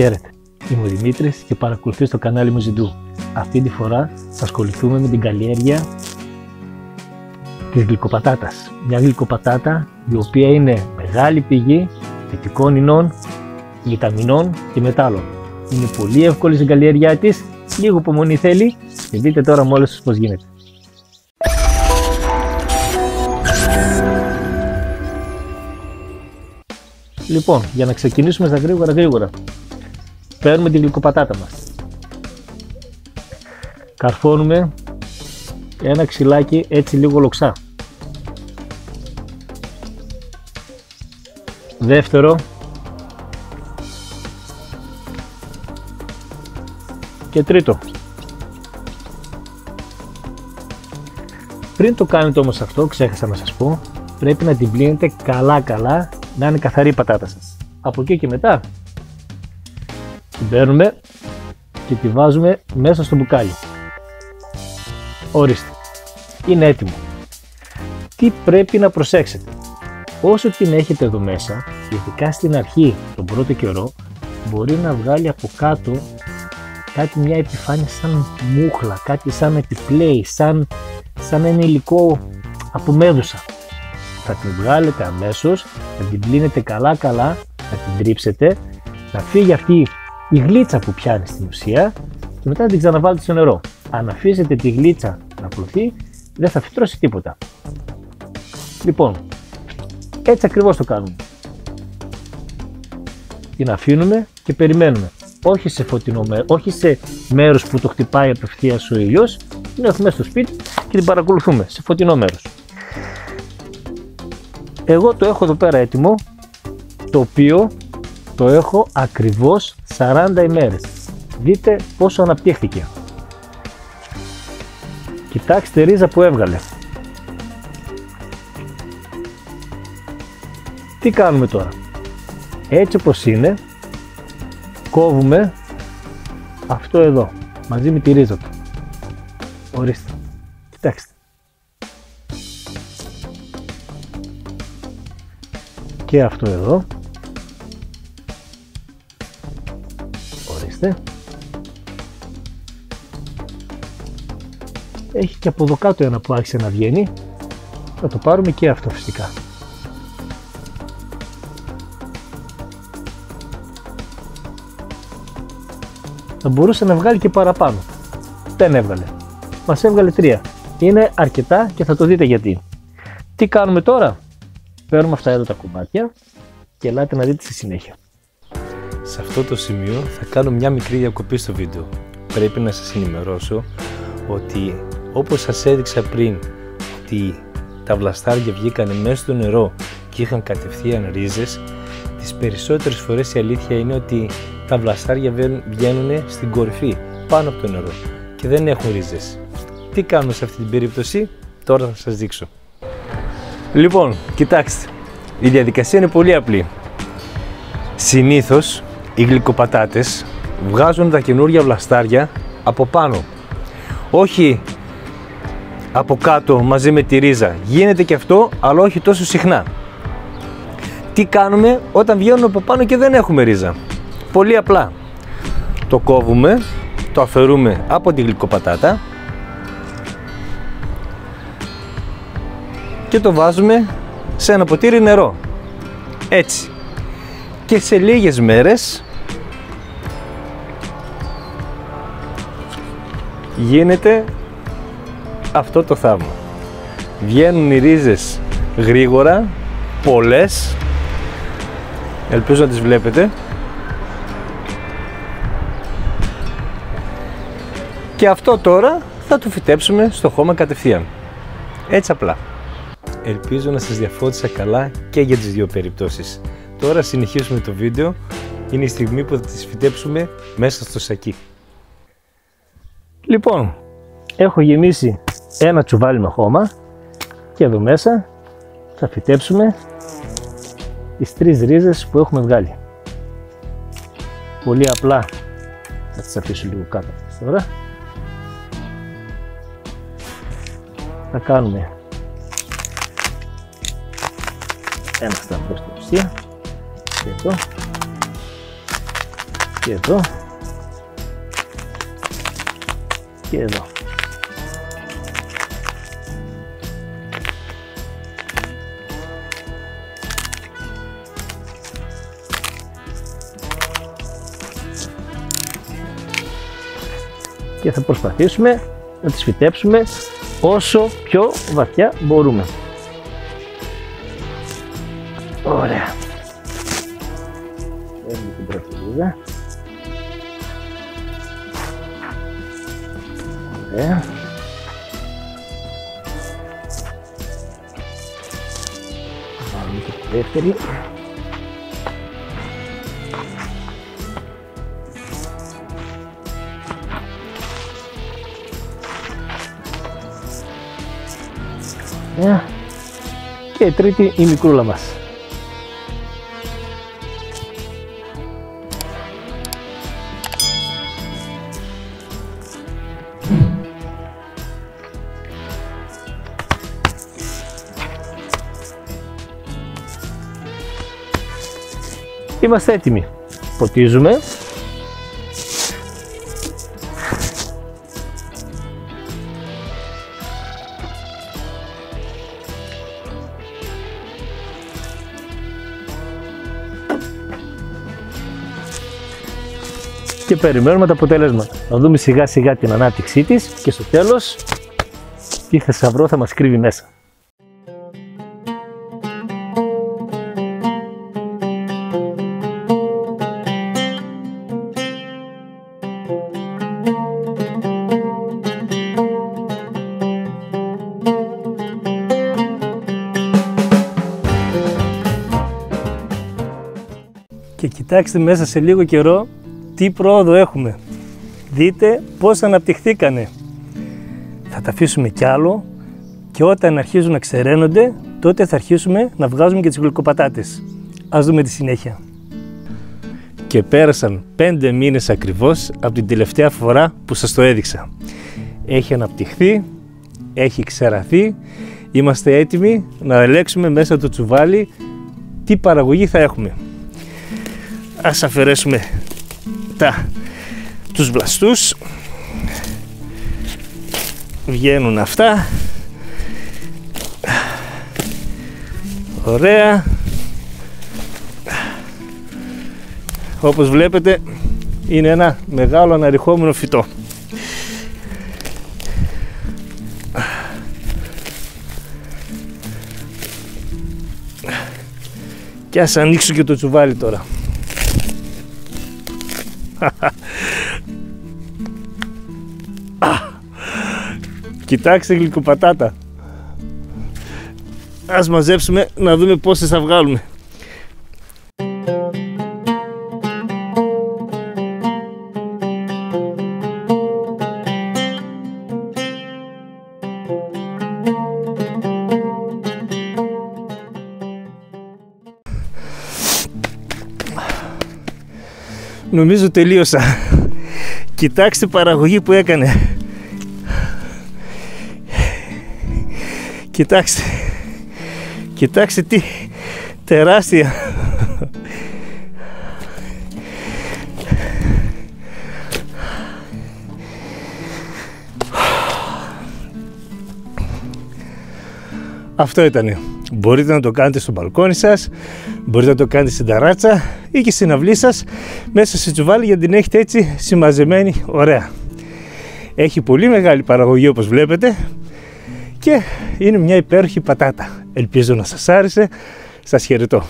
Χαίρετε, είμαι ο Δημήτρης και παρακολουθείς το κανάλι μου Ζιντού. Αυτή τη φορά θα ασχοληθούμε με την καλλιέργεια της γλυκοπατάτας. Μια γλυκοπατάτα η οποία είναι μεγάλη πηγή θετικών ινών, βιταμινών και μετάλλων. Είναι πολύ εύκολη στην καλλιέργειά της, λίγο υπομονή θέλει και δείτε τώρα μόλις σας πώς γίνεται. Λοιπόν, για να ξεκινήσουμε στα γρήγορα, παίρνουμε την γλυκοπατάτα μας. Καρφώνουμε ένα ξυλάκι έτσι λίγο λοξά. Δεύτερο, και τρίτο. Πριν το κάνετε όμως αυτό, ξέχασα να σας πω, πρέπει να την πλύνετε καλά, να είναι καθαρή η πατάτα σας. Από εκεί και μετά την παίρνουμε και τη βάζουμε μέσα στο μπουκάλι. Ορίστε, είναι έτοιμο. Τι πρέπει να προσέξετε? Όσο την έχετε εδώ μέσα, ειδικά στην αρχή, τον πρώτο καιρό, μπορεί να βγάλει από κάτω κάτι, μια επιφάνεια σαν μούχλα, κάτι σαν επιπλέει, σαν ένα υλικό από μέδουσα. Θα την βγάλετε αμέσως, θα την πλύνετε καλά, θα την τρίψετε, να φύγει αυτή η γλίτσα που πιάνει στην ουσία και μετά την ξαναβάλετε στο νερό. Αν αφήσετε τη γλίτσα να πλωθεί, δεν θα φυτρώσει τίποτα. Λοιπόν, έτσι ακριβώς το κάνουμε. Την αφήνουμε και περιμένουμε. Όχι σε φωτεινό μέρος, όχι σε μέρος που το χτυπάει απευθείας ο ήλιος. Την έχουμε στο σπίτι και την παρακολουθούμε σε φωτεινό μέρος. Εγώ το έχω εδώ πέρα έτοιμο, το οποίο το έχω ακριβώς 40 ημέρες. Δείτε πόσο αναπτύχθηκε. Κοιτάξτε ρίζα που έβγαλε. Τι κάνουμε τώρα? Έτσι όπως είναι, κόβουμε αυτό εδώ, μαζί με τη ρίζα του. Ορίστε, κοιτάξτε. Και αυτό εδώ. Ορίστε. Έχει και από εδώ κάτω ένα που άρχισε να βγαίνει. Θα το πάρουμε και αυτό φυσικά. Θα μπορούσε να βγάλει και παραπάνω. Δεν έβγαλε. Μας έβγαλε 3. Είναι αρκετά και θα το δείτε γιατί. Τι κάνουμε τώρα? Παίρνουμε αυτά εδώ τα κομμάτια και ελάτε να δείτε στη συνέχεια. Σε αυτό το σημείο θα κάνω μια μικρή διακοπή στο βίντεο. Πρέπει να σας ενημερώσω ότι όπως σας έδειξα πριν ότι τα βλαστάρια βγήκαν μέσα στο νερό και είχαν κατευθείαν ρίζες, τις περισσότερες φορές η αλήθεια είναι ότι τα βλαστάρια βγαίνουν στην κορυφή, πάνω από το νερό και δεν έχουν ρίζες. Τι κάνουμε σε αυτή την περίπτωση? Τώρα θα σας δείξω. Λοιπόν, κοιτάξτε, η διαδικασία είναι πολύ απλή. Συνήθως οι γλυκοπατάτες βγάζουν τα καινούργια βλαστάρια από πάνω, όχι από κάτω μαζί με τη ρίζα. Γίνεται και αυτό, αλλά όχι τόσο συχνά. Τι κάνουμε όταν βγαίνουν από πάνω και δεν έχουμε ρίζα? Πολύ απλά. Το κόβουμε, το αφαιρούμε από τη γλυκοπατάτα και το βάζουμε σε ένα ποτήρι νερό. Έτσι. Και σε λίγες μέρες γίνεται αυτό το θαύμα. Βγαίνουν οι ρίζες γρήγορα, πολλές. Ελπίζω να τις βλέπετε. Και αυτό τώρα θα το φυτέψουμε στο χώμα κατευθείαν. Έτσι απλά. Ελπίζω να σας διαφώτισα καλά και για τις δύο περιπτώσεις. Τώρα συνεχίσουμε το βίντεο. Είναι η στιγμή που θα τις φυτέψουμε μέσα στο σακί. Λοιπόν, έχω γεμίσει ένα τσουβάλι με χώμα και εδώ μέσα θα φυτέψουμε τις 3 ρίζες που έχουμε βγάλει. Πολύ απλά θα τις αφήσω λίγο κάτω τώρα. Θα κάνουμε ένα σταθμό στην ουσία και εδώ Και εδώ. Και εδώ. Και θα προσπαθήσουμε να τις φυτέψουμε όσο πιο βαθιά μπορούμε. Ωραία. Παίρνουμε την πρώτη λίδα. Ωραία. Βάλουμε και τη δεύτερη. Και η τρίτη η μικρούλα μας. Είμαστε έτοιμοι. Ποτίζουμε. Και περιμένουμε το αποτέλεσμα. Να δούμε σιγά σιγά την ανάπτυξή της και στο τέλος τι θησαυρό θα μας κρύβει μέσα. Και κοιτάξτε μέσα σε λίγο καιρό τι πρόοδο έχουμε. Δείτε πώς αναπτυχθήκανε. Θα τα αφήσουμε κι άλλο και όταν αρχίζουν να ξεραίνονται, τότε θα αρχίσουμε να βγάζουμε και τις γλυκοπατάτες. Ας δούμε τη συνέχεια. Και πέρασαν 5 μήνες ακριβώς από την τελευταία φορά που σας το έδειξα. Έχει αναπτυχθεί, έχει ξεραθεί, είμαστε έτοιμοι να ελέγξουμε μέσα το τσουβάλι τι παραγωγή θα έχουμε. Ας αφαιρέσουμε τους βλαστούς. Βγαίνουν αυτά. Ωραία. Όπως βλέπετε είναι ένα μεγάλο αναρριχόμενο φυτό. Και ας ανοίξω και το τσουβάλι τώρα. Κοιτάξτε γλυκοπατάτα. Ας μαζέψουμε να δούμε πόσες θα βγάλουμε. Νομίζω τελείωσα. Κοιτάξτε παραγωγή που έκανε. Κοιτάξτε. Κοιτάξτε τι τεράστια. Αυτό ήτανε. Μπορείτε να το κάνετε στο μπαλκόνι σας, μπορείτε να το κάνετε στην ταράτσα ή και στην αυλή σας μέσα σε τσουβάλι για να την έχετε έτσι συμμαζεμένη ωραία. Έχει πολύ μεγάλη παραγωγή όπως βλέπετε και είναι μια υπέροχη πατάτα. Ελπίζω να σας άρεσε. Σας χαιρετώ.